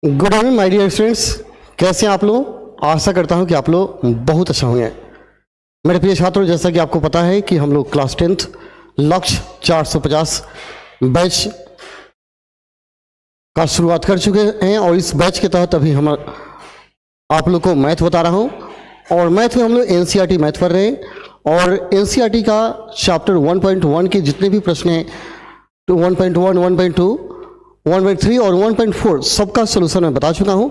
Good evening my dear students, कैसे हैं आप लोग। आशा करता हूं कि आप लोग बहुत अच्छा होंगे। मेरे प्रिय छात्रों, जैसा कि आपको पता है कि हम लोग क्लास 10th लक्ष्य 450 बैच का शुरुआत कर चुके हैं और इस बैच के तहत अभी हम आप लोग को मैथ बता रहा हूं। और मैथ में हम लोग एनसीईआरटी मैथ पढ़ रहे हैं और एनसीईआरटी का चैप्टर 1.1 के जितने भी प्रश्न हैं, तो 1.1, 1.2, 1.3 और 1.4 सबका सलूशन मैं बता चुका हूं।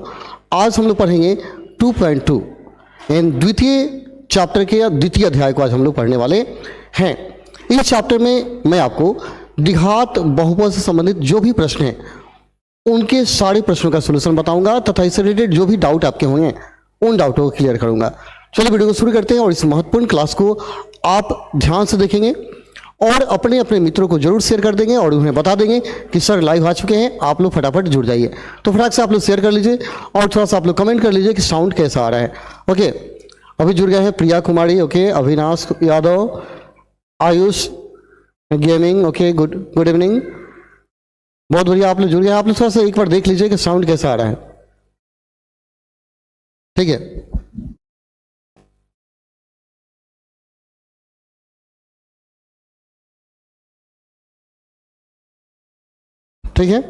आज हम लोग पढ़ेंगे 2.2 यानी द्वितीय चैप्टर के या द्वितीय अध्याय को आज हम लोग पढ़ने वाले हैं। इस चैप्टर में मैं आपको द्विघात बहुपद से संबंधित जो भी प्रश्न हैं उनके सारे प्रश्नों का सलूशन बताऊंगा तथा इससे रिलेटेड जो भी डाउट आपके होंगे उन डाउटों को क्लियर करूंगा। चलिए वीडियो को शुरू करते हैं और इस महत्वपूर्ण क्लास को आप ध्यान से देखेंगे और अपने अपने मित्रों को जरूर शेयर कर देंगे और उन्हें बता देंगे कि सर लाइव आ चुके हैं, आप लोग फटाफट जुड़ जाइए। तो फटाक से आप लोग शेयर कर लीजिए और थोड़ा सा आप लोग कमेंट कर लीजिए कि साउंड कैसा आ रहा है। ओके, अभी जुड़ गए हैं Priya Kumari, okay, Avinash Yadav, Ayush gaming, okay, good evening, बहुत बढ़िया, आप लोग जुड़ गए हैं। आप लोग थोड़ा सा एक बार देख लीजिए कि साउंड कैसा आ रहा है, ठीक है। ठीक है,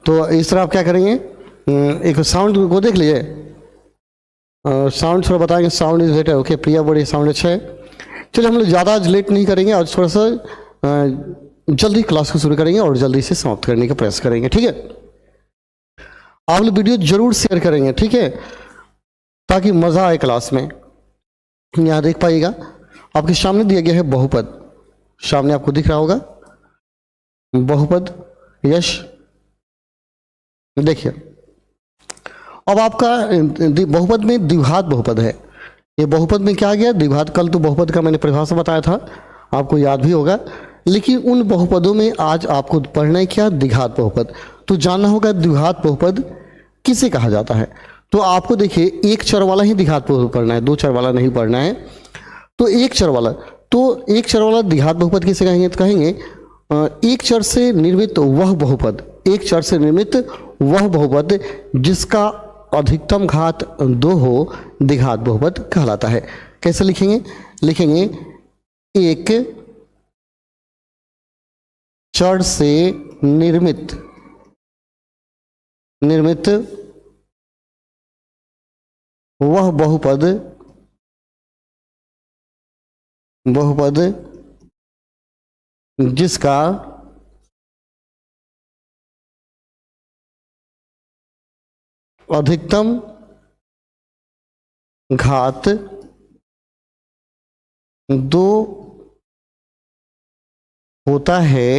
तो इस तरह आप क्या करेंगे, एक साउंड को देख लीजिए, साउंड थोड़ा बताएंगे, साउंड इज बेटर, ओके, प्रिया बोलिए साउंड अच्छा है। चलिए हम लोग ज़्यादा आज लेट नहीं करेंगे और थोड़ा सा जल्दी क्लास को शुरू करेंगे और जल्दी से समाप्त करने का प्रयास करेंगे, ठीक है। आप लोग वीडियो जरूर शेयर करेंगे, ठीक है, ताकि मज़ा आए क्लास में। यहाँ देख पाइएगा आपके सामने दिया गया है बहुपद, सामने आपको दिख रहा होगा बहुपद, यश देखिए। अब आपका बहुपद में द्विघात बहुपद है। ये बहुपद में क्या गया द्विघात, कल तो बहुपद का मैंने परिभाषा बताया था, आपको याद भी होगा। लेकिन उन बहुपदों में आज आपको पढ़ना है क्या, द्विघात बहुपद। तो जानना होगा द्विघात बहुपद किसे कहा जाता है। तो आपको देखिए एक चर वाला ही द्विघात बहुपद पढ़ना है, दो चर वाला नहीं पढ़ना है। तो एक चर वाला, तो एक चर वाला द्विघात बहुपद किसे कहेंगे, तो कहेंगे एक चर से निर्मित वह बहुपद, एक चर से निर्मित वह बहुपद जिसका अधिकतम घात 2 हो, द्विघात बहुपद कहलाता है। कैसे लिखेंगे, लिखेंगे एक चर से निर्मित वह बहुपद जिसका अधिकतम घात 2 होता है,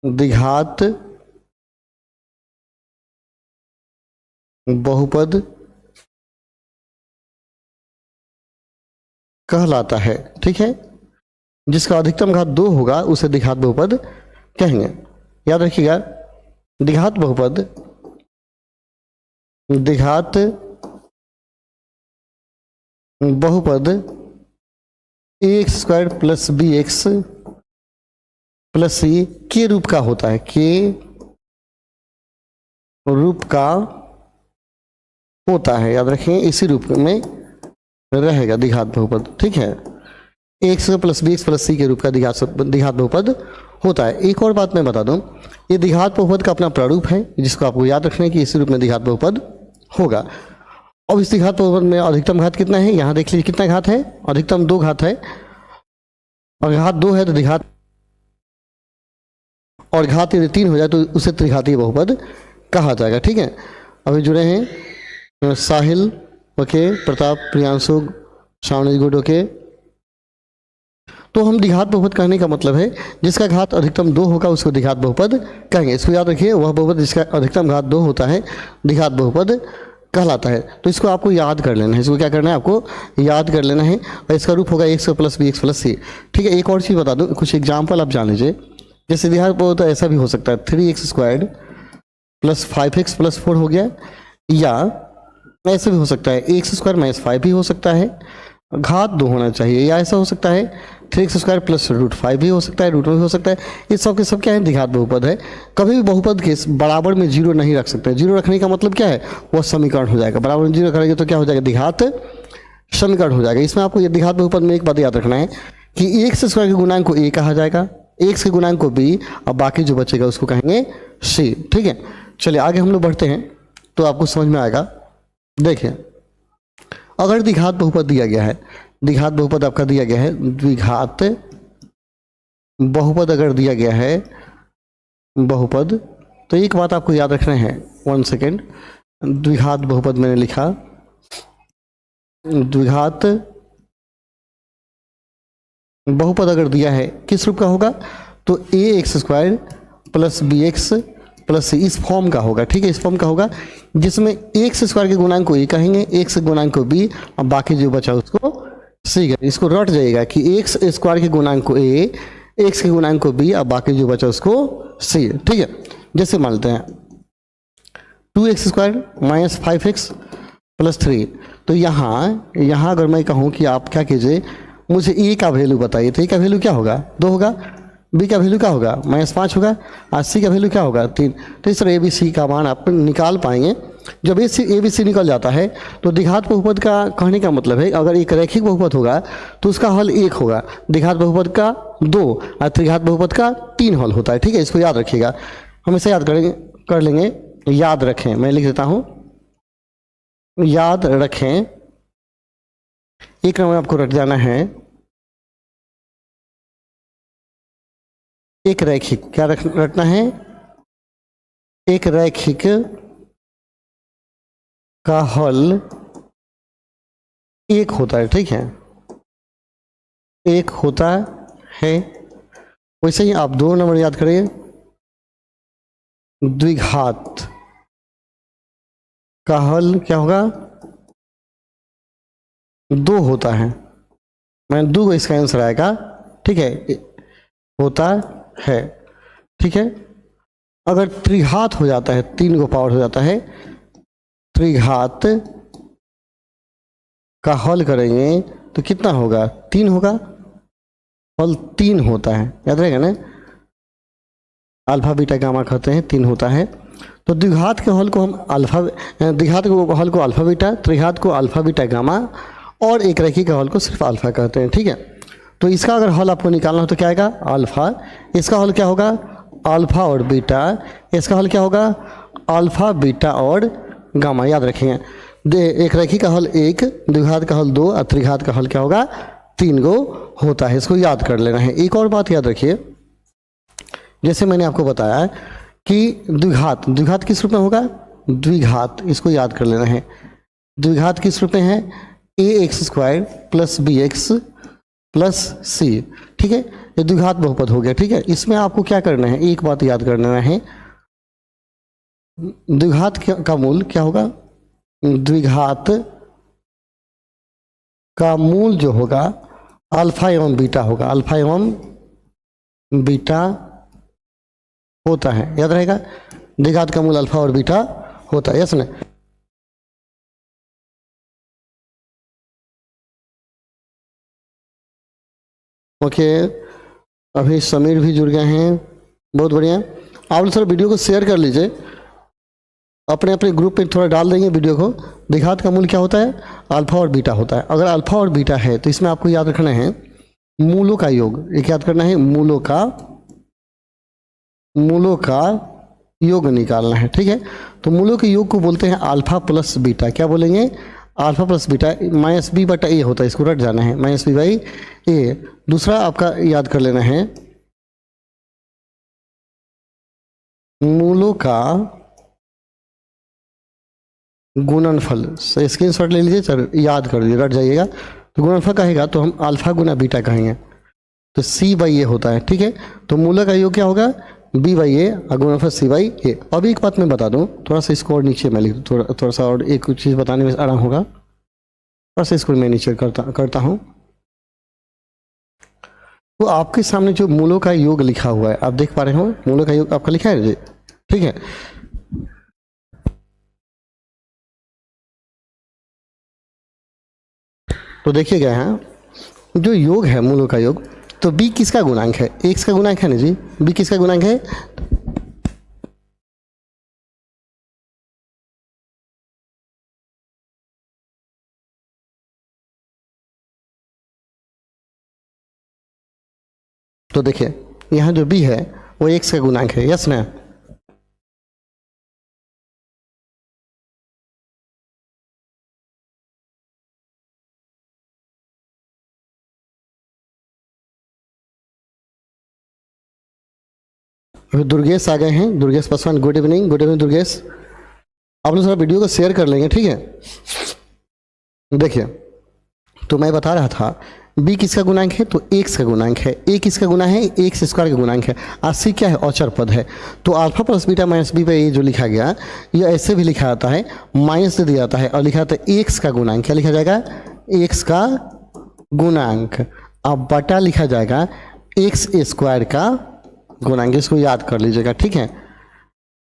द्विघात बहुपद कहलाता है, ठीक है। जिसका अधिकतम घात 2 होगा उसे द्विघात बहुपद कहेंगे। याद रखिएगा द्विघात बहुपद, द्विघात बहुपद ax² plus bx plus c के रूप का होता है, के रूप का होता है। याद रखें इसी रूप में रहेगा द्विघात बहुपद, ठीक है। x plus bx plus c के रूप का द्विघात बहुपद होता है। एक और बात मैं बता दूं, ये द्विघात बहुपद का अपना प्रारूप है जिसको आपको याद रखना है कि इसी रूप में द्विघात बहुपद होगा। अब इस द्विघात बहुपद में अधिकतम घात कितना है, यहाँ देख लीजिए कितना घात है, अधिकतम 2 घात है और घात 2 है तो द्विघात, और घात यदि 3 हो जाए तो उसे त्रिघातीय बहुपद कहा जाएगा, ठीक है। अभी जुड़े हैं Sahil, okay, Pratap, Priyanshu, sound good, okay. तो हम द्विघात बहुपद कहने का मतलब है जिसका घात अधिकतम 2 होगा उसको द्विघात बहुपद कहेंगे। इसको याद रखिए, वह बहुपद जिसका अधिकतम घात 2 होता है द्विघात बहुपद कहलाता है। तो इसको आपको याद कर लेना है, इसको क्या करना है, आपको याद कर लेना है। और इसका रूप होगा x plus bx plus c, ठीक है। एक और चीज़ बता दूं, कुछ एग्जाम्पल आप जान लीजिए। जैसे द्विघात बहुपद ऐसा भी हो सकता है 3x² प्लस 5x प्लस 4 हो गया, या ऐसा भी हो सकता है x² माइनस 5 भी हो सकता है, घात 2 होना चाहिए, या ऐसा हो सकता है 3x² प्लस √5 भी हो सकता है, √2 भी हो सकता है। ये सब के सब क्या है, द्विघात बहुपद है। कभी भी बहुपद के बराबर में जीरो नहीं रख सकते। जीरो रखने का मतलब क्या है, वह समीकरण हो जाएगा। बराबर में जीरो करेंगे तो क्या हो जाएगा, द्विघात समीकरण हो जाएगा। इसमें आपको ये द्विघात बहुपद में एक बात याद रखना है कि x² के गुणांक को a कहा जाएगा, x के गुणांक को b, और बाकी जो बचेगा उसको कहेंगे c। ठीक है, चलिए आगे हम लोग बढ़ते हैं तो आपको समझ में आएगा। देखिए, अगर द्विघात बहुपद दिया गया है, द्विघात बहुपद आपका दिया गया है, द्विघात बहुपद अगर दिया गया है बहुपद, तो एक बात आपको याद रखना है, 1 सेकेंड। द्विघात बहुपद मैंने लिखा, द्विघात बहुपद अगर दिया है किस रूप का होगा, तो ax² plus bx plus c, इस फॉर्म का होगा। ठीक है, इस फॉर्म का होगा जिसमें x² के गुणांक को a कहेंगे, x के गुणांक को b, और बाकी जो बचा उसको c कहेंगे। इसको रट जाइएगा कि x² के गुणांक को a, x के गुणांक को b, और बाकी जो बचा उसको c। ठीक है, जैसे मान लेते हैं 2x² माइनस 5x प्लस 3। तो यहाँ अगर मैं कहूँ कि आप क्या कीजिए, मुझे a का वैल्यू बताइए, तो a का वैल्यू क्या होगा, 2 होगा, b का वैल्यू क्या होगा, -5 होगा, और c का वैल्यू क्या होगा, 3। तो इस तरह a b c का मान आप निकाल पाएंगे। जब a b c निकल जाता है तो द्विघात बहुपद का कहने का मतलब है, अगर एक रैखिक बहुपद होगा तो उसका हल 1 होगा, द्विघात बहुपद का 2, और त्रिघात बहुपद का 3 हल होता है। ठीक है, इसको याद रखिएगा, हमेशा याद कर लेंगे, याद रखें। मैं लिख देता हूँ, याद रखें, एक नंबर आपको रट जाना है। एक रैखिक क्या रटना है, एक रैखिक का हल 1 होता है। ठीक है, 1 होता है। वैसे ही आप 2 नंबर याद करिए, द्विघात का हल क्या होगा, 2 होता है। मैं 2 को इसका आंसर आएगा। ठीक है, होता है। ठीक है, अगर त्रिघात हो जाता है, 3 को पावर हो जाता है, त्रिघात का हल करेंगे तो कितना होगा, 3 होगा, हल 3 होता है, याद रहेगा ना, अल्फा बीटा गामा कहते हैं, 3 होता है। तो द्विघात के हल को हम द्विघात को हल को अल्फा बीटा, त्रिघात को अल्फा बीटा गामा, और एक रैखिक का हल को सिर्फ अल्फा कहते हैं। ठीक है, तो इसका अगर हल आपको निकालना हो तो क्या आएगा, अल्फा। इसका हल क्या होगा, अल्फा और बीटा। इसका हल क्या होगा, अल्फा बीटा और गामा। याद रखेंगे, एक रैखिक का हल 1, द्विघात का हल 2, और त्रिघात का हल क्या होगा, 3 को होता है। इसको याद कर लेना है। एक और बात याद रखिए, जैसे मैंने आपको बताया कि द्विघात किस रूप में होगा, द्विघात, इसको याद कर लेना है। द्विघात किस रूप में है, ax² plus bx plus c। ठीक है, ये द्विघात बहुपद हो गया। ठीक है, इसमें आपको क्या करना है, एक बात याद करना है, द्विघात का मूल क्या होगा, द्विघात का मूल जो होगा अल्फा एवं बीटा होगा, अल्फा एवं बीटा होता है। याद रहेगा, द्विघात का मूल अल्फा और बीटा होता है। यस ना, ओके, अभी समीर भी जुड़ गए हैं, बहुत बढ़िया। आप लोग सर वीडियो को शेयर कर लीजिए, अपने अपने ग्रुप पे थोड़ा डाल देंगे वीडियो को। द्विघात का मूल क्या होता है, अल्फा और बीटा होता है। अगर अल्फा और बीटा है तो इसमें आपको याद रखना है मूलों का योग, एक याद करना है, मूलों का योग निकालना है। ठीक है, तो मूलों के योग को बोलते हैं अल्फा प्लस बीटा। क्या बोलेंगे, अल्फा प्लस बीटा, -b/a होता है, इसको रट जाना है, -b/a। दूसरा आपका याद कर लेना है, मूलों का गुणनफल। स्क्रीनशॉट ले लीजिए, चल याद कर लीजिए, रट जाइएगा। तो गुणनफल कहेगा तो हम अल्फा गुना बीटा कहेंगे, तो c/a होता है। ठीक है, तो मूलों का योग क्या होगा, b/a, और गुणनफल c/a। अब एक बात मैं बता दूं, थोड़ा सा इसको और नीचे मैं लिख दूँ, थोड़ा सा और एक चीज़ बताने में आराम होगा। थोड़ा सा इसको मैं नीचे करता हूँ। तो आपके सामने जो मूलों का योग लिखा हुआ है, आप देख पा रहे हो, मूलों का योग आपका लिखा है जी। ठीक है, तो देखिएगा यहाँ जो योग है मूलों का योग, तो b किसका गुणांक है? x का गुणांक है ना जी, b किसका गुणांक है? तो देखिए यहाँ जो b है वो x का गुणांक है, यस ना? अभी दुर्गेश आ गए हैं, Durgesh Paswan, good evening, good evening Durgesh. आप लोग थोड़ा वीडियो को शेयर कर लेंगे, ठीक है? देखिए तो मैं बता रहा था b किसका गुणांक है? तो x का गुणांक है। a किसका गुना है? x स्क्वायर का गुणांक है। और c क्या है? औचर पद है। तो alpha plus beta minus b पे ये जो लिखा गया ये ऐसे भी लिखा जाता है, माइनस से दिया जाता है और लिखा जाता है x का गुणांक। क्या लिखा जाएगा? x का गुणांक। अब बटा लिखा जाएगा x स्क्वायर का गुणांक। इसको याद कर लीजिएगा, ठीक है?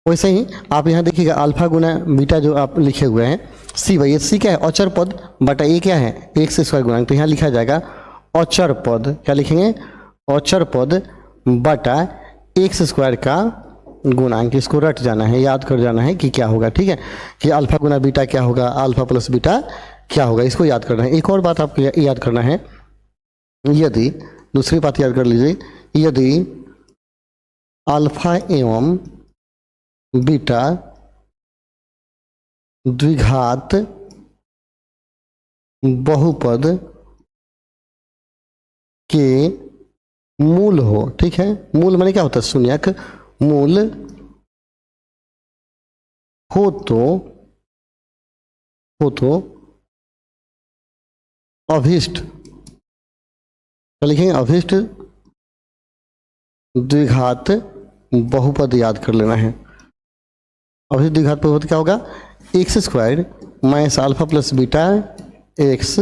वैसे ही आप यहाँ देखिएगा अल्फा गुना बीटा जो आप लिखे हुए हैं सी बाई, सी क्या है? औचर पद, बटा ए क्या है? एक्स स्क्वायर गुणांक। तो यहाँ लिखा जाएगा औचर पद। क्या लिखेंगे? औचर पद बटा एक्स स्क्वायर का गुणांक। इसको रट जाना है, याद कर जाना है कि क्या होगा, ठीक है? कि अल्फा गुना बीटा क्या होगा, अल्फा प्लस बीटा क्या होगा, इसको याद करना है। एक और बात आपको याद करना है, यदि दूसरी बात याद कर लीजिए, यदि अल्फा एवं बीटा द्विघात बहुपद के मूल हो, ठीक है? मूल माने क्या होता है? शून्यक। मूल हो तो अभिष्ट, क्या लिखेंगे? अभिष्ट द्विघात बहुपद याद कर लेना है। अभिष्ट द्विघात बहुपद क्या होगा? X square minus alpha plus beta x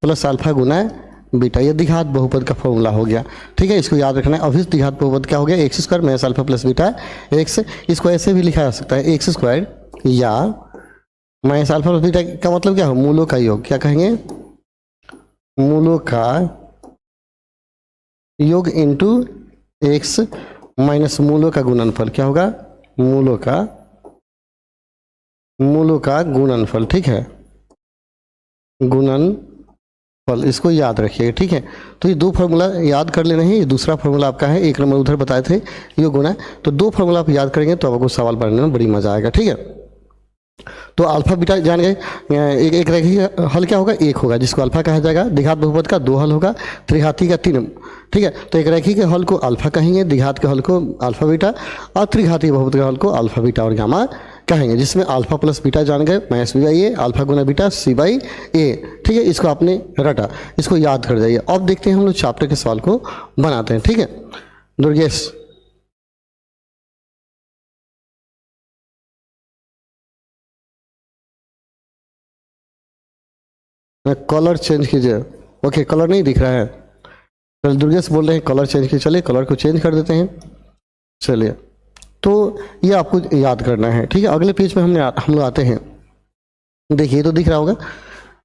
plus alpha गुना बीटा। ये द्विघात बहुपद का फॉर्मूला हो गया, ठीक है? इसको याद रखना है। अभिष्ट द्विघात बहुपद क्या हो गया? X square minus alpha plus beta x. इसको ऐसे भी लिखा जा सकता है, एक्स स्क्वायर या माइनस अल्फा प्लस बीटा का मतलब क्या हो? मूलों का योग। क्या कहेंगे? मूलों का योग इंटू एक्स माइनस मूलों का गुणनफल। क्या होगा? मूलों का गुणनफल, ठीक है? गुणनफल, इसको याद रखिए, ठीक है? तो ये दो फार्मूला याद कर लेना है। ये दूसरा फार्मूला आपका है, एक नंबर उधर बताए थे ये गुना। तो दो फार्मूला आप याद करेंगे तो आपको सवाल पढ़ने में बड़ी मजा आएगा, ठीक है? तो अल्फा बीटा जान गए। एक रेखीय हल क्या होगा? एक होगा, जिसको अल्फा कहा जाएगा। द्विघात बहुपद का दो हल होगा, त्रिघाती का तीन, ठीक है? तो एक रेखीय के हल को अल्फा कहेंगे, द्विघात के हल को अल्फा बीटा, और त्रिघाती बहुपद के हल को अल्फा बीटा और गामा कहेंगे, जिसमें अल्फा प्लस बीटा जान गए minus b by a, alpha गुना बीटा सी बाई ए, ठीक है? इसको आपने रटा, इसको याद कर जाइए। अब देखते हैं हम लोग चैप्टर के सवाल को बनाते हैं, ठीक है? दुर्गेश, कलर चेंज कीजिए। ओके, कलर नहीं दिख रहा है। चलिए, दुर्गेश बोल रहे हैं कलर चेंज कीजिए। चलिए कलर को चेंज कर देते हैं। चलिए, तो ये आपको याद करना है, ठीक है? अगले पेज पे हम लोग आते हैं। देखिए तो दिख रहा होगा।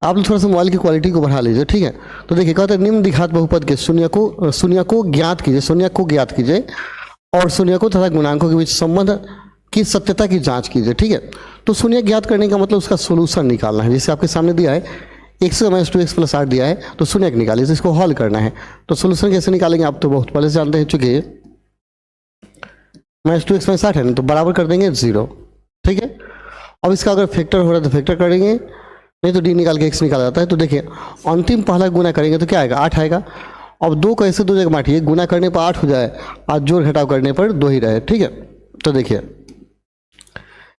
आप लोग थोड़ा सा मोबाइल की क्वालिटी को बढ़ा लीजिए, ठीक है? तो देखिए कहते हैं निम्न द्विघात बहुपद के शून्य को ज्ञात कीजिए और शून्यकों तथा गुणांकों के बीच संबंध की सत्यता की जांच कीजिए, ठीक है? तो शून्य ज्ञात करने का मतलब उसका सोल्यूशन निकालना है। जैसे आपके सामने दिया है x minus two x plus 8 दिया है, तो शून्य निकालिए, इसको हल करना है। तो सोल्यूशन कैसे निकालेंगे आप तो बहुत पहले से जानते हैं, चूंकि माइनस टू एक्स माइनस 8 है ना, तो बराबर कर देंगे 0, ठीक है? अब इसका अगर फैक्टर हो रहा है तो फैक्टर करेंगे, नहीं तो डी निकाल के एक्स निकाला जाता है। तो देखिए अंतिम पहला गुना करेंगे तो क्या आएगा? 8 आएगा। अब दो को ऐसे दो जगह बांटिए, गुना करने पर 8 हो जाए और जोड़ घटाव करने पर 2 ही रहे, ठीक है? तो देखिए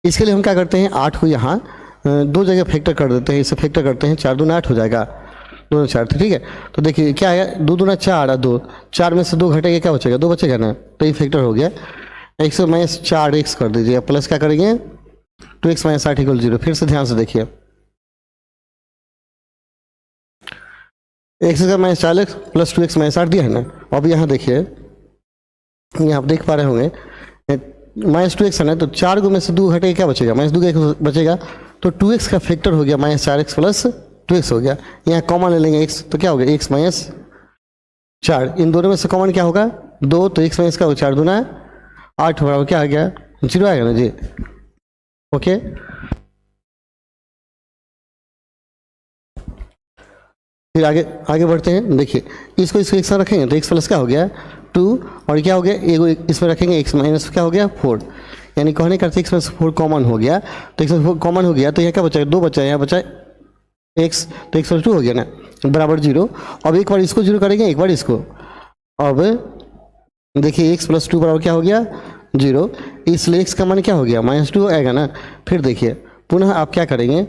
इसके लिए हम क्या करते हैं, 8 को यहाँ दो जगह फैक्टर कर देते हैं। इसे फैक्टर करते हैं, 4 दूना 8 हो जाएगा, 2 4, ठीक है? तो देखिए क्या आया? 2 दूना 4 और 2, 4 में से 2 घटेगा, क्या बचेगा? 2 बचेगा ना, तो ये फैक्टर हो गया। एक्स माइनस 4 एक्स कर दीजिए, प्लस क्या करेंगे? 2x minus 8 equal 0। फिर से ध्यान से देखिए, एक्स का minus 4 x plus 2x minus 8 दिया है ना। अब यहाँ देखिए, यहाँ आप देख पा रहे होंगे माइनस 2x है ना, तो 4 में से 2 घटेगा, क्या बचेगा? माइनस 2 का बचेगा। तो 2x का फैक्टर हो गया माइनस 4x प्लस 2x हो गया। यहाँ कॉमन ले लेंगे x, तो क्या हो गया? x माइनस 4, इन दोनों में से कॉमन क्या होगा 2, तो x माइनस का 4 दूना 8 बराबर क्या आ गया 0 आएगा ना जी। ओके, फिर आगे आगे बढ़ते हैं। देखिए इसको एक साथ रखेंगे तो x प्लस क्या हो गया 2, और क्या हो गया एगो इसमें रखेंगे x माइनस क्या हो गया 4, यानी कहने का x माइनस 4 कॉमन हो गया। तो x माइनस 4 कॉमन हो गया तो यहाँ क्या बचा 2 बचा, यहाँ बचा x, तो x प्लस 2 हो गया ना बराबर 0। अब एक बार इसको 0 करेंगे, एक बार इसको। अब देखिए x प्लस 2 बराबर क्या हो गया 0, इसलिए x का मान क्या हो गया -2 आएगा ना। फिर देखिए पुनः आप क्या करेंगे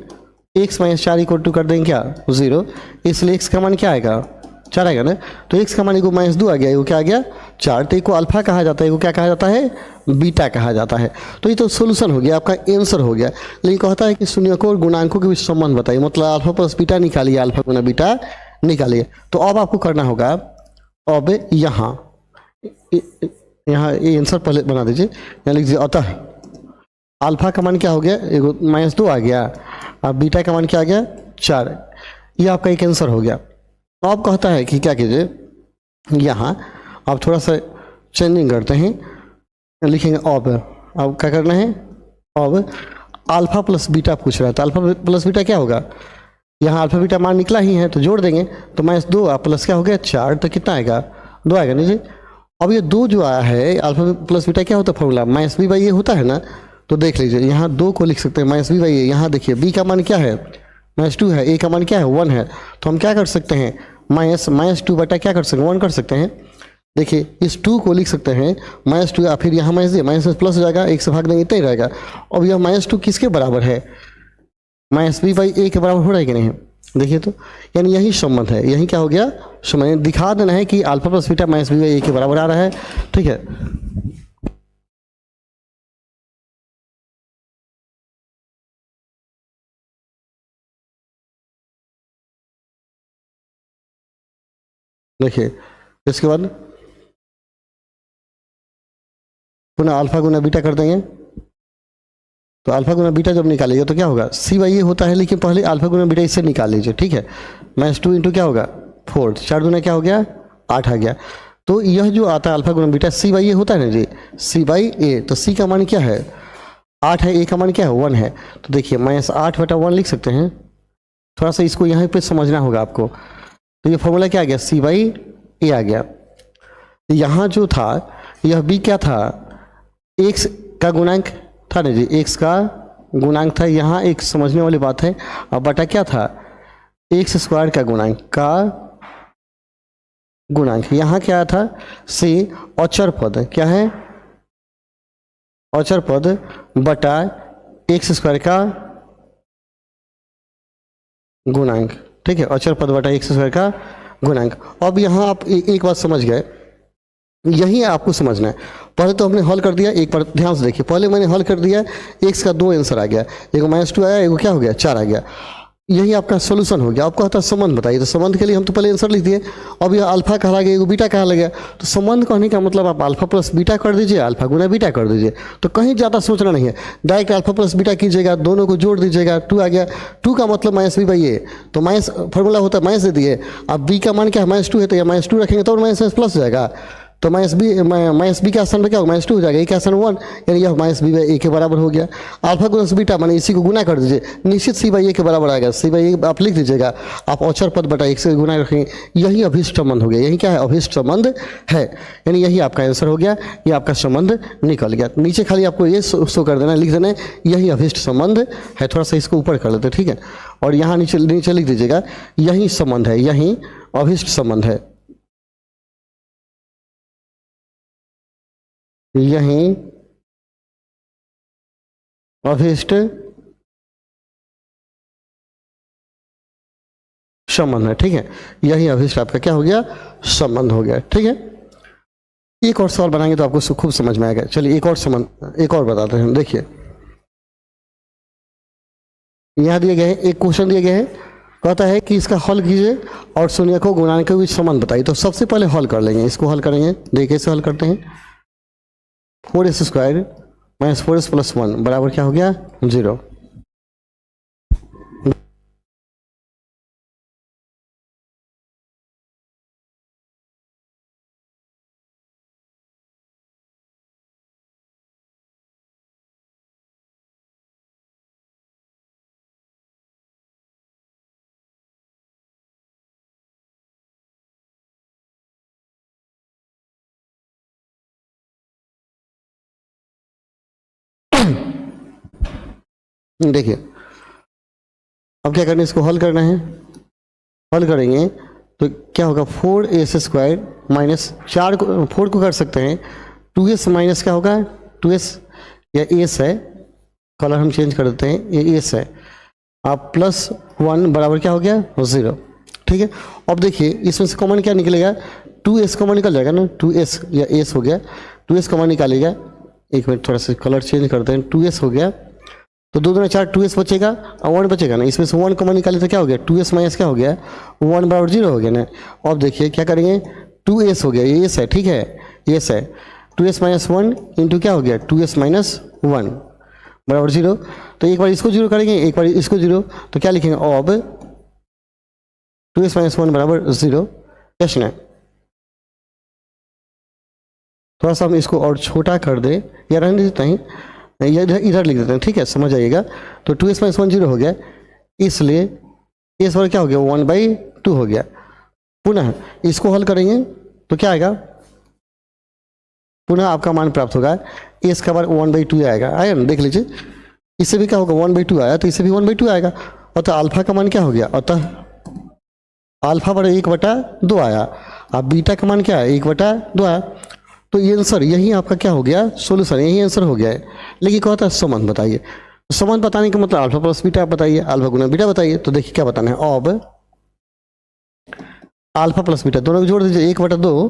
x माइनस 4 इक्वल टू कर देंगे क्या 0, इसलिए x का मान क्या आएगा 4 आएगा ना। तो x का मान एगो -2 आ गया, एगो क्या आ गया 4, तो एक को अल्फा कहा जाता है, एगो क्या कहा जाता है बीटा कहा जाता है। तो ये तो सोल्यूशन हो गया, आपका आंसर हो गया। लेकिन कहता है कि शून्यकों और गुणांकों के बीच संबंध बताइए, मतलब अल्फा प्लस बीटा निकालिए, अल्फा गुना बीटा निकालिए। तो अब आपको करना होगा, अब यहाँ ये आंसर पहले बना दीजिए, यहाँ लिख दीजिए अतः अल्फा का मान क्या हो गया एगो -2 आ गया, अब बीटा का मान क्या आ गया 4, ये आपका एक आंसर हो गया। अब कहता है कि क्या कीजिए यहाँ आप थोड़ा सा चेंजिंग करते हैं, लिखेंगे अब क्या करना है, अब अल्फा प्लस बीटा पूछ रहा है, तो अल्फा प्लस बीटा क्या होगा, यहाँ अल्फा बीटा मान निकला ही है तो जोड़ देंगे, तो -2 प्लस क्या हो गया 4, तो कितना आएगा 2 आएगा नहीं जी। अब ये 2 जो आया है अल्फा प्लस बीटा क्या होता है फॉर्मूला -b/a होता है ना। तो देख लीजिए यहाँ 2 को लिख सकते हैं -b/a, यहाँ देखिए b का मान क्या है -2 है, a का मान क्या है 1 है, तो हम क्या कर सकते हैं -2 बटा क्या कर सकते हैं 1 कर सकते हैं। देखिए इस 2 को लिख सकते हैं -2, फिर यहाँ माइनस प्लस हो जाएगा, 1 से भाग देंगे इतना ही रहेगा। अब यह -2 किसके बराबर है -b/a के बराबर हो रहा है कि नहीं, देखिए तो यानी यही संबंध है, यही क्या हो गया संबंध, दिखा देना है कि अल्फा प्लस बीटा -b/a के बराबर आ रहा है। ठीक है, देखिए इसके बाद पुनः अल्फा गुना बीटा कर देंगे, तो अल्फा गुना बीटा जब निकालिएगा तो क्या होगा c/a होता है, लेकिन पहले अल्फा गुना बीटा इससे निकाल लीजिए। ठीक है, -2 इंटू क्या होगा 4, 4 दूना क्या हो गया 8 आ गया। तो यह जो आता है अल्फा गुना बीटा c/a होता है ना जी, c/a, तो c का मान क्या है 8 है, a का मान क्या है 1 है, तो देखिए -8/1 लिख सकते हैं। थोड़ा सा इसको यहाँ पे समझना होगा आपको। तो ये फॉर्मूला क्या आ गया c/a आ गया। यहाँ जो था यह b क्या था x का गुणांक था ना जी, x का गुणांक था, यहाँ एक समझने वाली बात है। अब बटा क्या था x² का गुणांक, यहाँ क्या था c अचर पद, क्या है अचर पद बटा x² का गुणांक। ठीक है, अचर पद बटा x² का गुणांक। अब यहाँ आप एक बात समझ गए, यही आपको समझना है। पहले तो हमने हल कर दिया, एक बार ध्यान से देखिए, पहले मैंने हल कर दिया, x का 2 आंसर आ गया, एगो -2 आया, एगो क्या हो गया 4 आ गया, यही आपका सोल्यूशन हो गया। आपको कहता है संबंध बताइए, तो संबंध के लिए हम तो पहले आंसर लिख दिए। अब यह अल्फा कहा गया, एगो बीटा कहा लगा, तो संबंध कहने का मतलब आप अल्फा प्लस बीटा कर दीजिए, अल्फा गुना बीटा कर दीजिए, तो कहीं ज़्यादा सोचना नहीं है, डायरेक्ट अल्फा प्लस बीटा कीजिएगा, दोनों को जोड़ दीजिएगा, 2 आ गया, 2 का मतलब -b/a, तो माइनस फॉर्मूला होता है माइनस दे दिए। अब b का मान क्या है -2 है, तो यहाँ -2 रखेंगे तो माइनस प्लस हो जाएगा, तो -b के स्थान पर क्या होगा -2 हो जाएगा, a के स्थान 1, यानी यह -b/a के बराबर हो गया। अल्फा गुना बीटा माने इसी को गुना कर दीजिए, निश्चित c/a के बराबर आएगा, c/a आप लिख दीजिएगा, आप अचर पद बटा x से गुना रखेंगे, यही अभिष्ट संबंध हो गया। यही क्या है अभिष्ट संबंध है, यानी यही आपका आंसर हो गया, ये आपका संबंध निकल गया। नीचे खाली आपको ये शो कर देना, लिख देना यही अभिष्ट संबंध है। थोड़ा सा इसको ऊपर कर लेते, ठीक है, और यहाँ नीचे लिख दीजिएगा यही संबंध है, यही अभिष्ट संबंध है, यही अभिष्ट संबंध है। ठीक है, यही अभिष्ट आपका क्या हो गया संबंध हो गया। ठीक है, एक और सवाल बनाएंगे तो आपको खूब समझ में आएगा। चलिए एक और संबंध एक और बताते हैं। देखिए यहाँ दिए गए हैं, एक क्वेश्चन दिए गए हैं, कहता है कि इसका हल कीजिए और शून्यकों गुणांक के बीच संबंध बताइए। तो सबसे पहले हल कर लेंगे, इसको हल करेंगे, देखिए कैसे हल करते हैं। 4s² - 4s + 1 बराबर क्या हो गया 0। देखिए अब क्या करना है, इसको हल करना है। हल करेंगे तो क्या होगा, 4s² माइनस 4 को 4 को कर सकते हैं 2s माइनस क्या होगा 2s, या एस है, कलर हम चेंज कर देते हैं, ये एस है, आप +1 बराबर क्या हो गया 0। ठीक है, अब देखिए इसमें से कॉमन क्या निकलेगा, 2s कॉमन निकल जाएगा ना, 2s या एस हो गया, 2s कॉमन निकालेगा। एक मिनट थोड़ा सा कलर चेंज करते हैं, 2s हो गया तो 2 दूना 4, 2s बचेगा और 1 बचेगा ना, इसमें से 1 कॉमन निकाले तो क्या हो गया 2s माइनस क्या हो गया 1 बराबर 0 हो गया ना। अब देखिए क्या करेंगे, 2s हो गया, ये एस है, ठीक है एस है, 2s माइनस 1 इंटू क्या हो गया 2s माइनस 1 बराबर 0। तो एक बार इसको 0 करेंगे, एक बार इसको 0, तो क्या लिखेंगे अब 2s माइनस 1 बराबर 0। यस ना, थोड़ा सा हम इसको और छोटा कर दें या रहने देते हैं, या इधर लिख देते हैं, ठीक है समझ आइएगा। तो 2s माइनस 1 0 हो गया, इसलिए इस बार क्या हो गया 1/2 हो गया। पुनः इसको हल करेंगे तो क्या आएगा, पुनः आपका मान प्राप्त होगा, एस का बार 1/2 आएगा, आया ना, देख लीजिए इससे भी क्या होगा 1/2 आया, तो इससे भी 1/2 आएगा, अतः अल्फा का मान क्या हो गया, अतः अल्फा बराबर 1/2 आया। अब बीटा का मान क्या है 1/2 आया। तो ये आंसर, यही आपका क्या हो गया सोल्यूशन, यही आंसर हो गया है। लेकिन क्या होता है संबंध बताइए, संबंध बताने का मतलब अल्फा प्लस बीटा बताइए, अल्फा गुना बीटा बताइए। तो देखिए क्या बताना है, अब अल्फा प्लस बीटा दोनों को जोड़ दीजिए, 1/2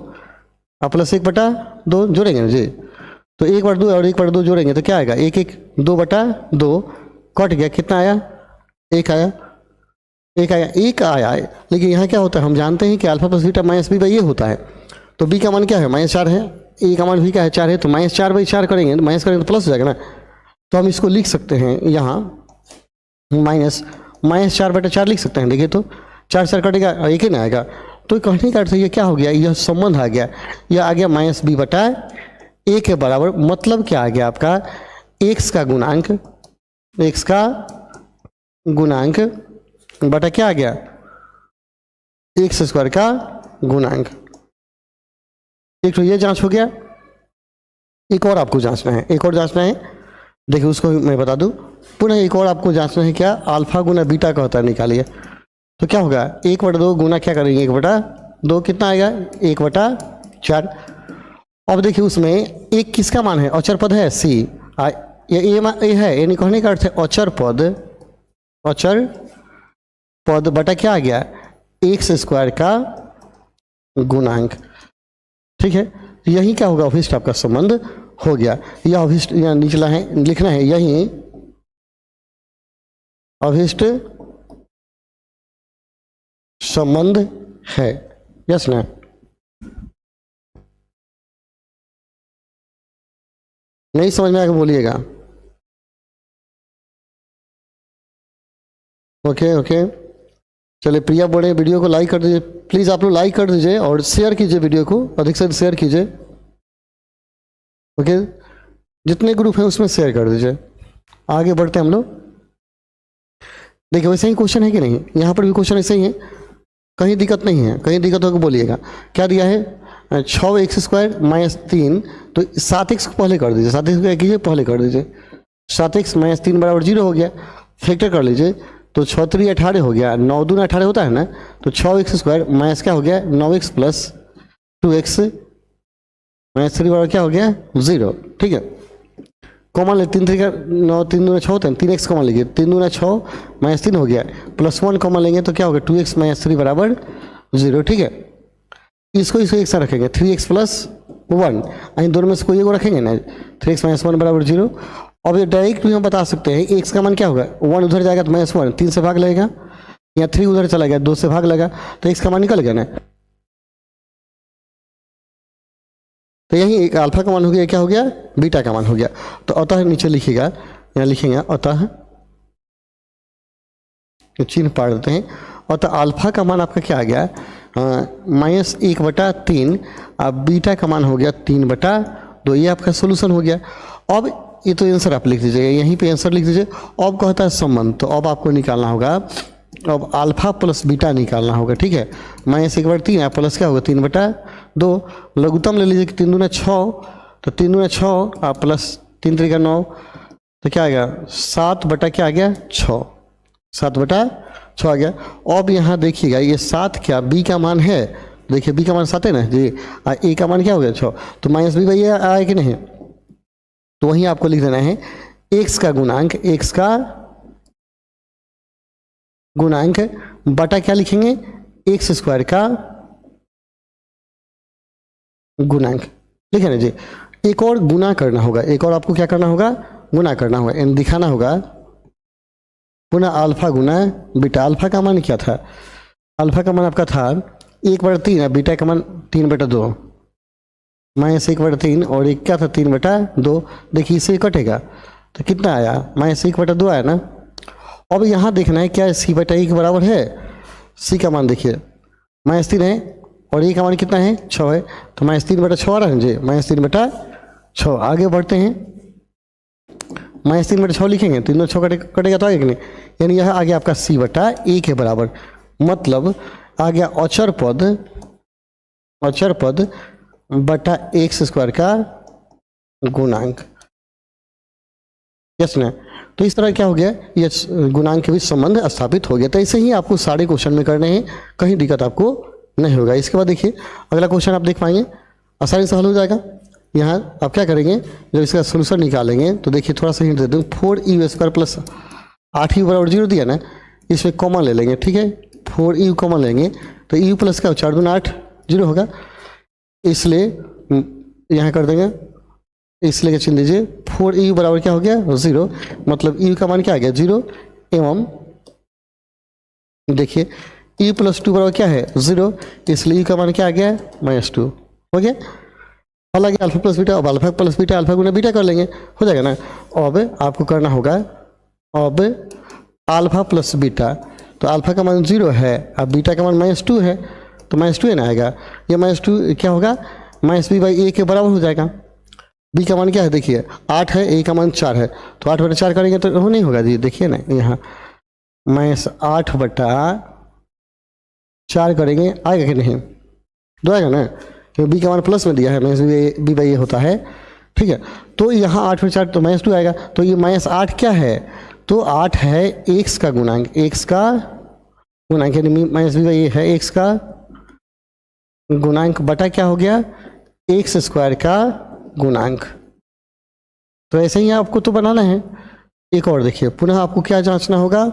और प्लस 1/2 जोड़ेंगे ना जी, तो 1/2 और 1/2 जोड़ेंगे तो क्या आएगा 1 1 2/2 कट गया, कितना आया 1 आया, 1 आया, 1 आया है। लेकिन यहाँ क्या होता है, हम जानते हैं कि alpha plus beta minus b by ये होता है, तो बी का मान क्या है -4 है, ए का मान भी क्या है 4 है, तो -4/4 करेंगे, तो माइनस करेंगे तो प्लस हो जाएगा ना। तो हम इसको लिख सकते हैं यहाँ -4/4 लिख सकते हैं। देखिए तो 4 4 कटेगा और 1 ही ना आएगा, तो कहने का अर्थ ये क्या हो गया, यह संबंध आ गया, यह आ गया -b/a के बराबर। मतलब क्या आ गया आपका, x का गुणांक बटा क्या आ गया x² का गुणांक। एक तो ये जांच हो गया, एक और आपको जांचना है, एक और जांचना है, देखिए उसको मैं बता दूं, पुनः एक और आपको जांचना है, क्या अल्फा गुना बीटा का होता है, निकालिए। तो क्या होगा 1/2 गुना क्या करेंगे 1/2, कितना आएगा 1/4। अब देखिए उसमें एक किसका मान है, अचर पद है c, ये है, यानी कहने का अर्थ है अचर पद बटा क्या आ गया x² का गुणांक। ठीक है, यही क्या होगा अभिष्ट आपका संबंध हो गया। यह अभिष्ट यहाँ निचला है, लिखना है यही अभिष्ट संबंध है। यस ना, नहीं समझ में आके बोलिएगा। ओके, चलिए प्रिया बोले वीडियो को लाइक कर दीजिए, प्लीज़ आप लोग लाइक कर दीजिए और शेयर कीजिए, वीडियो को अधिक से अधिक शेयर कीजिए। ओके, जितने ग्रुप हैं उसमें शेयर कर दीजिए। आगे बढ़ते हैं हम लोग। देखिए वैसे ही क्वेश्चन है कि नहीं, यहाँ पर भी क्वेश्चन ऐसे ही है, कहीं दिक्कत नहीं है, कहीं दिक्कत होकर बोलिएगा। क्या दिया है 6x² - 3, तो 7x को पहले कर दीजिए, 7x को क्या कीजिए पहले कर दीजिए, 7x - 3 बराबर 0 हो गया, फैक्टर कर लीजिए, तो 6 3 18 हो गया, 9 दूना 18 होता है ना, तो 6x² माइनस क्या हो गया 9x + 2x - 3 बराबर क्या हो गया 0। ठीक है, कॉमन ले 3 3 का 9, 3 दूना 6 होता है, 3x कॉमन लीजिए, 3 दूना 6 - 3 हो गया, +1 कॉमन लेंगे तो क्या होगा 2x - 3 बराबर 0। ठीक है, इसको एक साथ रखेंगे 3x + 1, इन दोनों में से कोई एक रखेंगे ना, 3x - 1 बराबर 0। अब ये डायरेक्ट भी हम बता सकते हैं x का मान क्या होगा, 1 उधर जाएगा तो -1 3 से भाग लगेगा, या 3 उधर चला गया 2 से भाग लगा, तो x का मान निकल गया ना। तो यही एक अल्फा का मान हो गया, क्या हो गया बीटा का मान हो गया। तो अतः नीचे लिखिएगा, यहाँ लिखेंगे अतः, चिन्ह पाड़ देते हैं, अतः अल्फा का मान आपका क्या आ गया -1/3, अब बीटा का मान हो गया 3/2। ये आपका सोल्यूशन हो गया। अब ये तो आंसर आप लिख दीजिएगा, यहीं पे आंसर लिख दीजिए। अब कहता है संबंध, तो अब आपको निकालना होगा, अब अल्फा प्लस बीटा निकालना होगा। ठीक है, -1/3 है, प्लस क्या होगा 3/2, लघुत्तम ले लीजिए कि 3 दूना 6, तो 3 दूना 6 प्लस 3 3 का 9, तो क्या आ गया 7 बटा क्या आ गया 6, 7 बटा 6 आ गया। अब यहाँ देखिएगा ये 7 क्या बी का मान है, देखिए बी का मान 7 है ना जी, ए का मान क्या हो गया 6, तो माइनस बी बाई ए आया कि नहीं, तो वहीं आपको लिख देना है एक्स का गुणांक, एक्स का गुणांक बटा क्या लिखेंगे एक्स स्क्वायर का गुणांक, ठीक है ना जी। एक और गुना करना होगा, एक और आपको क्या करना होगा गुना करना होगा, एंड दिखाना होगा पुनः अल्फा गुना बीटा। अल्फा का मान क्या था, अल्फा का मान आपका था 1/3 है, बीटा का मान 3/2, माइनस 1/3 और एक क्या था 3/2। देखिए इससे कटेगा तो कितना आया -1/2 आया ना। अब यहाँ देखना है क्या सी बटा ए के बराबर है, सी का मान देखिए -3 है और ए का मान कितना है 6 है, तो -3/6 आ रहा है जी, -3/6। आगे बढ़ते हैं, -3/6 लिखेंगे, 3 और 6 कटेगा तो आगे कि नहीं, यानी यह आ गया आपका सी बटा ए के बराबर, मतलब आ गया अचर पद बटा एक्स स्क्वायर का गुणांक, यस ना। तो इस तरह क्या हो गया, ये गुणांक के बीच संबंध स्थापित हो गया। तो ऐसे ही आपको सारे क्वेश्चन में करने हैं, कहीं दिक्कत आपको नहीं होगा। इसके बाद देखिए अगला क्वेश्चन आप देख पाएंगे, आसानी से हल हो जाएगा। यहाँ आप क्या करेंगे, जब इसका सोल्यूशन निकालेंगे तो देखिए थोड़ा सा हिंट दे दूँ, 4u² प्लस 8u बराबर 0 दिया ना, इसमें कॉमन ले लेंगे, ठीक है 4u कॉमन लेंगे तो u प्लस का 4 दूना 8 0 होगा, इसलिए यहाँ कर देंगे, इसलिए क्या चिन्ह दीजिए 4u बराबर क्या हो गया 0, मतलब u का मान क्या आ गया 0 एवं देखिए u प्लस 2 बराबर क्या है 0, इसलिए u का मान क्या आ गया -2 हो गया। हालांकि अल्फा प्लस बीटा, अब अल्फा प्लस बीटा अल्फा गुना बीटा कर लेंगे, हो जाएगा ना। अब आपको करना होगा, अब अल्फा प्लस बीटा, तो अल्फा का मान 0 है, अब बीटा का मान -2 है, तो -2 है ना आएगा, ये -2 क्या होगा -b बाई ए के बराबर हो जाएगा। b का मान क्या है देखिए 8 है, a का मान 4 है, तो 8/4 करेंगे तो वो नहीं होगा जी, देखिए ना यहाँ -8/4 करेंगे आएगा कि नहीं, 2 आएगा ना, क्योंकि b का मान प्लस में दिया है, -b बाई ए होता है, ठीक है। तो यहाँ 8/4 तो -2 आएगा, तो ये -8 क्या है, तो 8 है x का गुणांक, x का गुणांक यानी -b बाई ए है x का गुणांक बटा क्या हो गया एक्स स्क्वायर का गुणांक। तो ऐसे ही आपको तो बनाना है। एक और देखिए, पुनः आपको क्या जांचना होगा,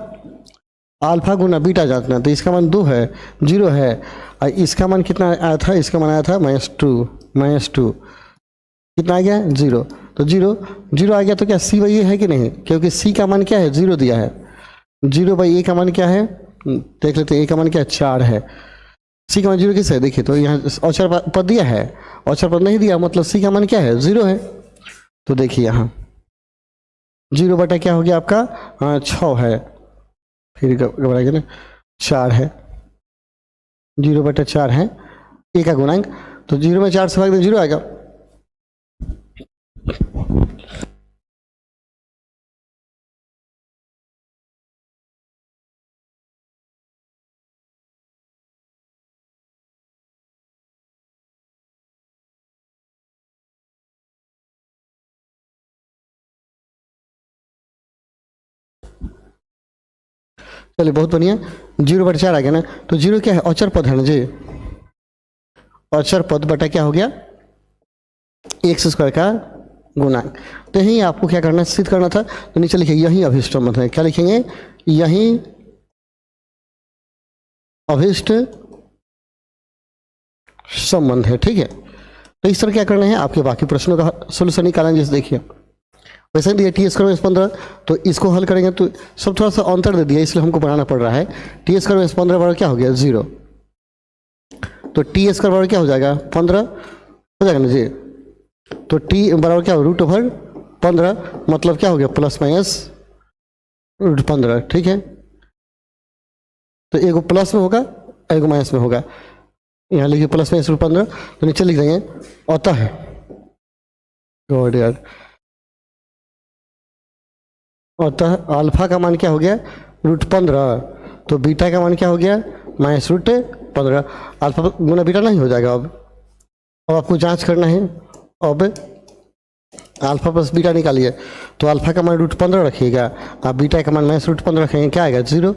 अल्फा गुना बीटा जांचना, तो इसका मान 2 है 0 है, और इसका मान कितना आया था, इसका मान आया था -2 कितना आ गया 0, तो 0 आ गया, तो क्या सी बाई ए है कि नहीं, क्योंकि सी का मान क्या है 0 दिया है, 0 बाई ए का मान क्या है देख लेते हैं, ए का मान क्या है 4 है, सी का मान 0 किस है देखिए, तो यहाँ औचर पद दिया है, औचर पद नहीं दिया, मतलब सी का मान क्या है 0 है। तो देखिए यहाँ 0 बटा क्या हो गया आपका 6 है, फिर घबराएगा ना 4 है, 0/4 है ए का गुणांक, तो 0 में 4 से भाग दें 0 आएगा। चलिए बहुत बढ़िया, 0/4 आ गया ना, तो 0 क्या है औचर पद है ना जी, औचर पद बटा क्या हो गया एक्स स्क्वायर का गुणांक। तो यही आपको क्या करना सिद्ध करना था, तो नीचे लिखिए यही अभिष्ट संबंध है, क्या लिखेंगे यही अभिष्ट संबंध है, ठीक है। तो इस तरह क्या करना है, आपके बाकी प्रश्नों का सोल्यूशन निकालेंगे, जैसे देखिए वैसे दिया t² - 15, तो इसको हल करेंगे तो सब थोड़ा सा अंतर दे दिया, इसलिए हमको बनाना पड़ रहा है। t² - 15 बराबर क्या हो गया 0, तो t² बराबर क्या हो जाएगा 15 हो जाएगा ना जी, तो t बराबर क्या हो √15, मतलब क्या हो गया ±√15, ठीक है। तो एगो प्लस में होगा एगो माइनस में होगा, यहाँ लिखिए +-√15, तो नीचे लिख देंगे अतः गॉड यार, अतः अल्फा का मान क्या हो गया √15, तो बीटा का मान क्या हो गया -√15, अल्फा गुना बीटा नहीं हो जाएगा। अब आपको जांच करना है, अब अल्फा प्लस बीटा निकालिए, तो अल्फा का मान √15 रखिएगा, आप बीटा का मान -√15 रखेंगे, क्या आएगा? 0।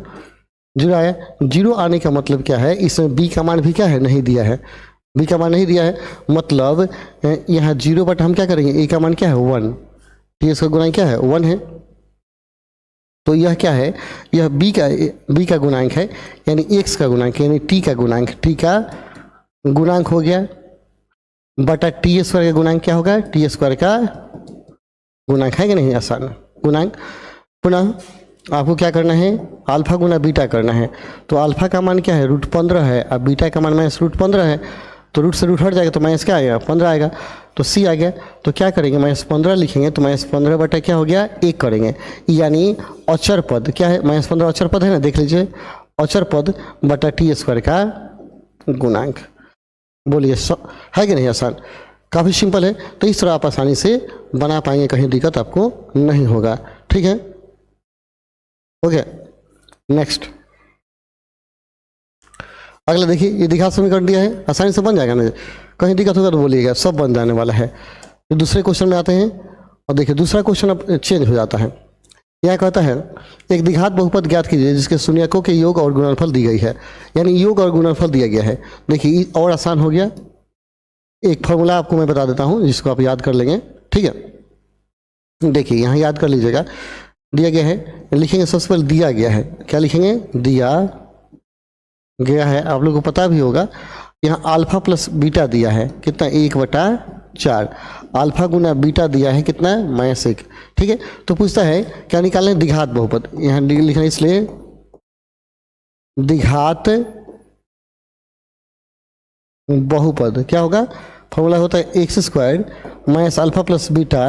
0 आया। 0 आने का मतलब क्या है, इसमें बी का मान भी क्या है, नहीं दिया है, बी का मान नहीं दिया है, मतलब यहाँ 0 बट हम क्या करेंगे, ए का मान क्या है 1, टी एस का गुणांक क्या है 1 है, तो यह क्या है, यह बी का गुणांक है, यानी एक्स का गुणांक, यानी टी का गुणांक, टी का गुणांक हो गया, बटा टी स्क्वायर का गुणांक क्या होगा, टी स्क्वायर का गुणांक है कि नहीं, आसान गुणांक। पुनः आपको क्या करना है, अल्फा गुना बीटा करना है, तो अल्फा का मान क्या है √15 है, अब बीटा का मान -√15 है, तो रूट से रूट हट जाएगा, तो माइनस क्या आएगा 15 आएगा, तो सी आ गया, तो क्या करेंगे -15 लिखेंगे, तो -15 बटा क्या हो गया 1 करेंगे, यानी अचर पद क्या है, -15 अचर पद है ना, देख लीजिए, अचर पद बटा टी स्क्वायर का गुणांक। बोलिए है कि नहीं, आसान, काफ़ी सिंपल है, तो इस तरह आप आसानी से बना पाएंगे, कहीं दिक्कत आपको नहीं होगा, ठीक है। ओके, नेक्स्ट अगला देखिए, ये द्विघात समीकरण दिया है, आसानी से बन जाएगा ना, कहीं दिक्कत होगा तो बोलिएगा, सब बन जाने वाला है। तो दूसरे क्वेश्चन में आते हैं, और देखिए दूसरा क्वेश्चन अब चेंज हो जाता है, यहाँ कहता है एक द्विघात बहुपद ज्ञात कीजिए जिसके शून्यकों के योग और गुणनफल दी गई है, यानी योग और गुणनफल दिया गया है। देखिए और आसान हो गया, एक फॉर्मूला आपको मैं बता देता हूँ जिसको आप याद कर लेंगे, ठीक है। देखिए यहाँ याद कर लीजिएगा, दिया गया है, लिखेंगे सबसे पहले दिया गया है, क्या लिखेंगे, दिया गया है, आप लोगों को पता भी होगा, यहाँ अल्फा प्लस बीटा दिया है कितना 1/4, अल्फा गुना बीटा दिया है कितना -1, ठीक है। तो पूछता है क्या निकालना है, द्विघात बहुपद, यहाँ लिखना है, इसलिए द्विघात बहुपद क्या होगा, फॉर्मूला होता है x² - alpha plus beta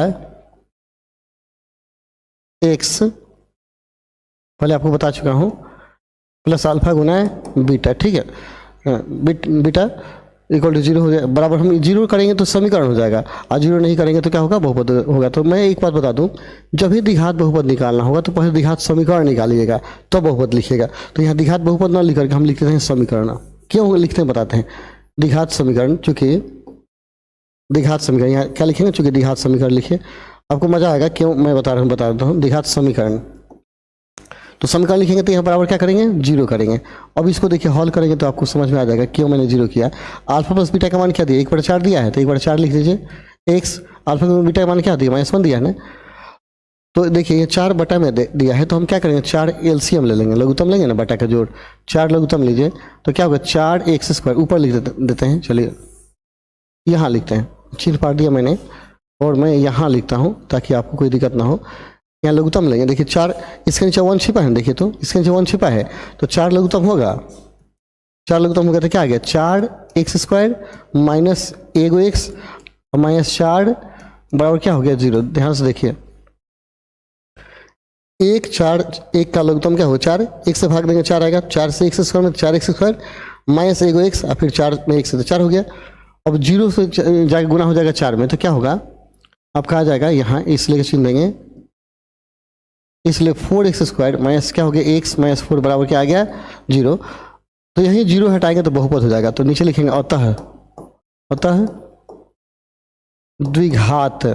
x, पहले आपको बता चुका हूँ, प्लस अल्फा गुना बीटा, ठीक है, बीटा इक्वल टू 0 हो जाए, बराबर हम 0 करेंगे तो समीकरण हो जाएगा, और 0 नहीं करेंगे तो क्या होगा, बहुपद होगा। तो मैं एक बात बता दूं, जब भी द्विघात बहुपद निकालना होगा तो पहले द्विघात समीकरण निकालिएगा, तो बहुपद लिखिएगा। तो यहाँ द्विघात बहुपद ना लिख करके हम लिखते हैं समीकरण, क्यों लिखते हैं बताते हैं, द्विघात समीकरण, चूँकि द्विघात समीकरण, यहाँ क्या लिखेंगे, चूँकि द्विघात समीकरण लिखिए, आपको मजा आएगा, क्यों मैं बता देता हूँ, द्विघात समीकरण, तो समीकरण लिखेंगे तो यहाँ बराबर क्या करेंगे 0 करेंगे। अब इसको देखिए हॉल करेंगे तो आपको समझ में आ जाएगा क्यों मैंने 0 किया। अल्फा प्लस बीटा का मान क्या दिया, 1/4 दिया है, तो 1/4 लिख दीजिए, x अल्फा प्लस बीटा का मान क्या दिया -1 दिया है ना, तो देखिए ये 4 बटा में दिया है, तो हम क्या करेंगे 4 एलसीएम ले लेंगे, लघुत्तम लेंगे ना, बटा का जोड़, 4 लघुत्तम लीजिए, तो क्या होगा 4x² ऊपर लिख देते हैं, चलिए यहाँ लिखते हैं, चिन्ह पाट दिया मैंने, और मैं यहाँ लिखता हूँ ताकि आपको कोई दिक्कत ना हो। यहाँ लघुत्तम लेंगे, देखिए 4, इसके नीचे 1 छिपा है, देखिए तो इसके नीचे 1 छिपा है, तो 4 लघुत्तम होगा, 4 लघुत्तम होगा तो क्या आ गया 4x² माइनस एगो x -4 बराबर क्या हो गया 0। ध्यान से देखिए, 1 का लघुत्तम क्या हो 4, 1 से भाग देंगे 4 आएगा, 4 से x² में 4x² माइनस एगो x, और फिर 4 में 1 से तो 4 हो गया। अब 0 से जाके गुना हो जाएगा 4 में, तो क्या होगा आपका आ जाएगा यहाँ, इसलिए चिन्ह देंगे, इसलिए 4x² माइनस क्या हो गया x -4 बराबर क्या आ गया 0। तो यही 0 हटाएंगे तो बहुपद हो जाएगा, तो नीचे लिखेंगे अतः द्विघात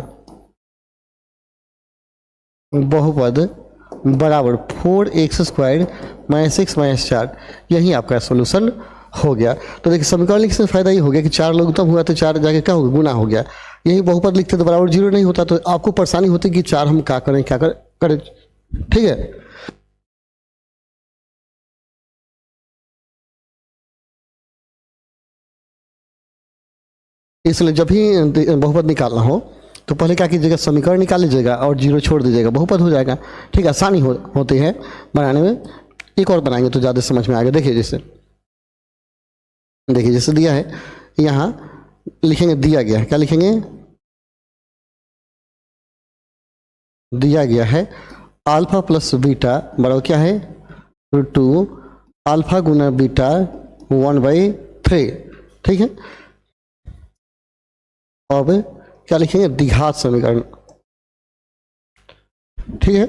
बहुपद बराबर 4x² -x -4, यही आपका सोल्यूशन हो गया। तो देखिए समीकरण लिखने से फायदा ये हो गया कि 4 लघुत्तम हुआ तो 4 जाके क्या हो गया गुना हो गया, यही बहुपद लिखते तो बराबर 0 नहीं होता, तो आपको परेशानी होती कि 4 हम क्या करें, ठीक है। इसलिए जब भी बहुपद निकालना हो तो पहले क्या कीजिएगा समीकरण निकाल लीजिएगा और 0 छोड़ दीजिएगा, बहुपद हो जाएगा, ठीक है, आसानी होती है बनाने में। एक और बनाएंगे तो ज़्यादा समझ में आएगा। देखिए जैसे दिया है, यहाँ लिखेंगे दिया गया है, क्या लिखेंगे, दिया गया है अल्फा प्लस बीटा बराबर क्या है √2 अल्फा गुना बीटा 1/3, ठीक है। अब क्या लिखेंगे द्विघात समीकरण, ठीक है।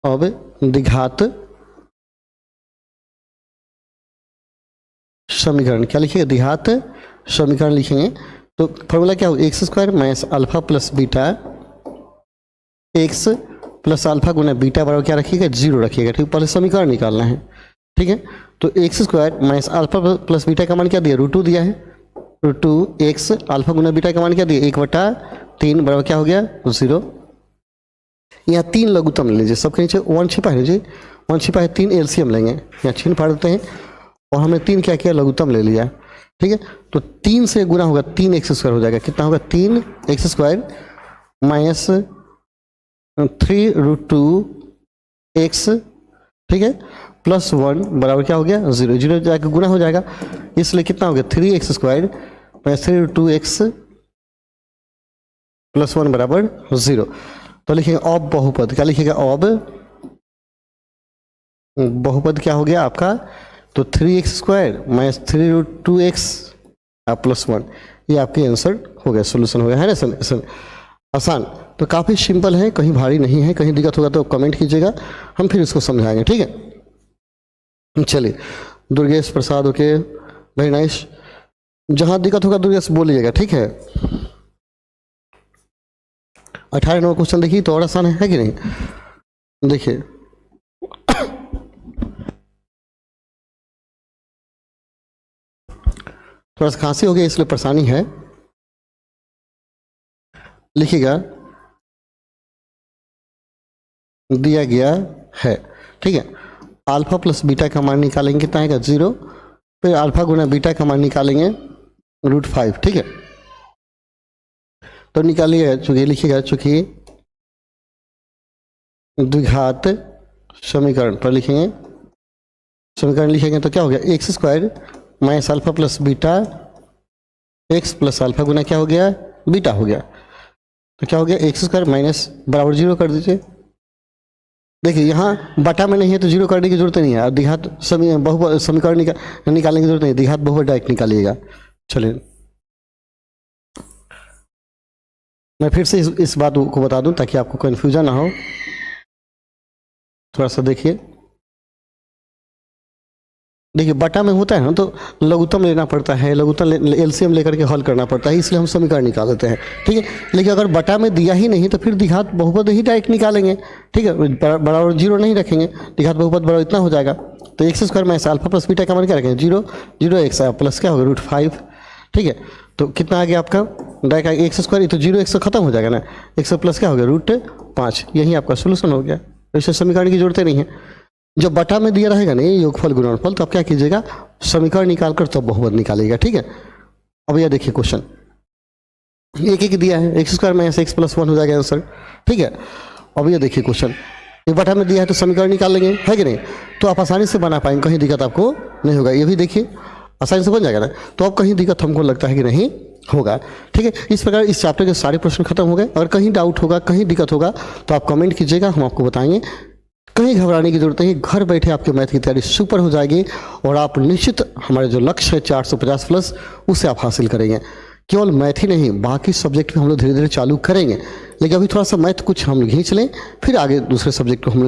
अब द्विघात समीकरण, क्या लिखेंगे, द्विघात समीकरण लिखेंगे। तो फॉर्मूला क्या होगा, x square minus alpha plus beta x plus alpha गुना बीटा बराबर क्या रखिएगा, 0 रखिएगा। ठीक, पहले समीकरण निकालना है। ठीक है, तो x square minus alpha plus beta का मान क्या दिया, √2 दिया है। √2 एक्स अल्फा गुना बीटा का मान क्या दिया, 1/3 बराबर क्या हो गया, 0। यहाँ 3 लघुत्तम ले लीजिए, सबके नीचे 1 छिपा है जी, 1 छिपा है, 3 एलसीएम लेंगे, यहाँ चिन्ह फाड़ देते हैं और हमने 3 क्या किया, लघुत्तम ले लिया। ठीक है, तो 3 से गुना होगा 3x² हो जाएगा, कितना होगा, 3x² माइनस 3√2x, ठीक है, प्लस 1 बराबर क्या हो गया, 0। 0 जाकर गुना हो जाएगा, इसलिए कितना हो गया, 3x² माइनस 3√2x प्लस 1 बराबर 0। तो लिखेंगे अब बहुपद, क्या लिखेगा, अब बहुपद क्या हो गया आपका, तो 3x² माइनस 3√2x प्लस 1, ये आपके आंसर हो गया, सोल्यूशन हो गया, है ना। आसान, तो काफ़ी सिंपल है, कहीं भारी नहीं है। कहीं दिक्कत होगा तो कमेंट कीजिएगा, हम फिर इसको समझाएंगे। ठीक है, चलिए, दुर्गेश प्रसाद, ओके, वेरी नाइस। जहाँ दिक्कत होगा दुर्गेश बोलिएगा, ठीक है। 18 नंबर क्वेश्चन देखिए, तो और आसान है कि नहीं, देखिए। थोड़ा सा खांसी हो गई इसलिए परेशानी है, लिखिएगा, दिया गया है। ठीक है, अल्फा प्लस बीटा का मान निकालेंगे, कितना आएगा, 0। फिर अल्फा गुना बीटा का मान निकालेंगे √5। ठीक है, तो निकालिए, चूंकि लिखिएगा, चूंकि द्विघात समीकरण पर लिखेंगे, समीकरण लिखेंगे तो क्या हो गया, x² minus alpha plus beta x plus alpha गुना क्या हो गया, बीटा हो गया। तो क्या हो गया, x² माइनस बराबर 0 कर दीजिए। देखिए यहाँ बटा में नहीं है तो 0 करने की जरूरत नहीं है, और द्विघात बहुपद समीकरण निकालने की जरूरत नहीं, द्विघात बहुपद डायरेक्ट निकालिएगा। चलिए, मैं फिर से इस बात को बता दूं ताकि आपको कन्फ्यूजन ना हो। थोड़ा सा देखिए, बटा में होता है ना तो लघुत्तम लेना पड़ता है, लघुत्तम एलसीएम लेकर के हल करना पड़ता है, इसलिए हम समीकरण निकाल देते हैं। ठीक है, लेकिन अगर बटा में दिया ही नहीं तो फिर द्विघात बहुपद ही डायरेक्ट निकालेंगे। ठीक है, बराबर 0 नहीं रखेंगे, द्विघात बहुपद बराबर इतना हो जाएगा। तो x² minus alpha plus beta का मान क्या रखेंगे, 0, 0x प्लस क्या होगा, √5। ठीक है, तो कितना आ गया आपका, डायरेक्ट x², तो 0 x खत्म हो जाएगा ना, x प्लस क्या हो गया, √5। यही आपका सोल्यूशन हो गया, इसे समीकरण की जरूरत नहीं है। जब बटा में दिया रहेगा नहीं योगफल गुणनफल, तो आप क्या कीजिएगा, समीकरण निकालकर तब बहुपद निकालिएगा। ठीक है, अब यह देखिए क्वेश्चन, एक दिया है, x² माइनस x प्लस 1 हो जाएगा आंसर। ठीक है, अब यह देखिए क्वेश्चन, एक बटा में दिया है तो समीकरण निकाल लेंगे, है कि नहीं, तो आप आसानी से बना पाएंगे, कहीं दिक्कत आपको नहीं होगा। ये भी देखिए आसानी से बन जाएगा ना, तो अब कहीं दिक्कत हमको लगता है कि नहीं होगा। ठीक है, इस प्रकार इस चैप्टर के सारे प्रश्न खत्म हो गए। अगर कहीं डाउट होगा, कहीं दिक्कत होगा तो आप कमेंट कीजिएगा, हम आपको बताएंगे। कहीं घबराने की जरूरत नहीं, घर बैठे आपके मैथ की तैयारी सुपर हो जाएगी और आप निश्चित हमारे जो लक्ष्य है 450 प्लस, उसे आप हासिल करेंगे। केवल मैथ ही नहीं, बाकी सब्जेक्ट भी हम लोग धीरे धीरे चालू करेंगे, लेकिन अभी थोड़ा सा मैथ कुछ हम खींच लें, फिर आगे दूसरे सब्जेक्ट को हम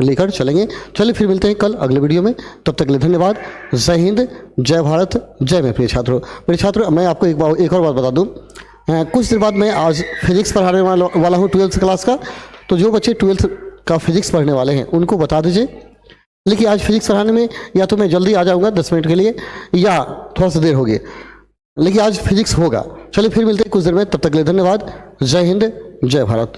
लेकर चलेंगे। चलिए फिर मिलते हैं कल अगले वीडियो में, तब तक के लिए धन्यवाद। जय हिंद, जय भारत, जय मेरे प्रिय छात्रों। मेरे छात्रों, मैं आपको एक और बात बता दूँ, कुछ देर बाद मैं आज फिजिक्स पढ़ाने वाला हूँ 12th क्लास का, तो जो बच्चे 12th का फिजिक्स पढ़ने वाले हैं उनको बता दीजिए। लेकिन आज फिजिक्स पढ़ाने में या तो मैं जल्दी आ जाऊँगा 10 मिनट के लिए, या थोड़ा सा देर होगी, लेकिन आज फिजिक्स होगा। चलिए फिर मिलते हैं कुछ देर में, तब तक के लिए धन्यवाद। जय हिंद, जय भारत।